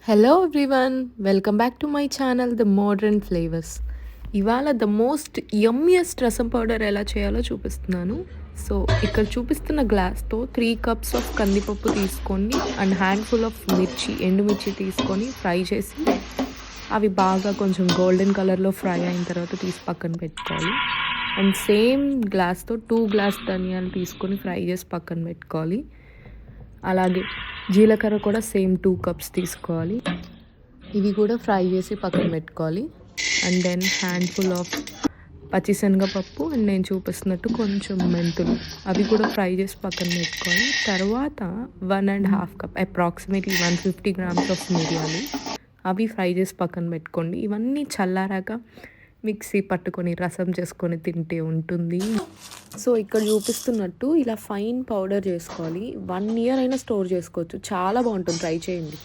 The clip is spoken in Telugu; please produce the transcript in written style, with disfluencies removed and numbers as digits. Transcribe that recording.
Hello everyone, welcome back to my channel the modern flavours. ఇవాళ ద మోస్ట్ యమ్మియస్ట్ రసం పౌడర్ ఎలా చేయాలో చూపిస్తున్నాను. సో ఇక్కడ చూపిస్తున్న గ్లాస్తో 3 కప్స్ ఆఫ్ కందిపప్పు తీసుకొని అండ్ హ్యాండ్ఫుల్ ఆఫ్ ఎండుమిర్చి తీసుకొని ఫ్రై చేసి అవి బాగా కొంచెం గోల్డెన్ కలర్లో ఫ్రై అయిన తర్వాత తీసి పక్కన పెట్టుకోవాలి. అండ్ సేమ్ గ్లాస్తో 2 గ్లాస్ ధనియాలు తీసుకొని ఫ్రై చేసి పక్కన పెట్టుకోవాలి. అలాగే జీలకర్ర కూడా సేమ్ 2 కప్స్ తీసుకోవాలి. ఇవి కూడా ఫ్రై చేసి పక్కన పెట్టుకోవాలి. అండ్ దెన్ హ్యాండ్ఫుల్ ఆఫ్ పచ్చిశనగపప్పు అండ్ నేను చూపిస్తున్నట్టు కొంచెం మెంతులు, అవి కూడా ఫ్రై చేసి పక్కన పెట్టుకోవాలి. తర్వాత 1.5 కప్ అప్రాక్సిమేట్లీ 150 గ్రామ్స్ ఆఫ్ మిరియాలు, అవి ఫ్రై చేసి పక్కన పెట్టుకోండి. ఇవన్నీ చల్లారాక మిక్సీ పట్టుకొని రసం చేసుకొని తింటే ఉంటుంది. సో ఇక్కడ చూపిస్తున్నట్టు ఇలా ఫైన్ పౌడర్ చేసుకోవాలి. 1 ఇయర్ అయినా స్టోర్ చేసుకోవచ్చు. చాలా బాగుంటుంది, ట్రై చేయండి.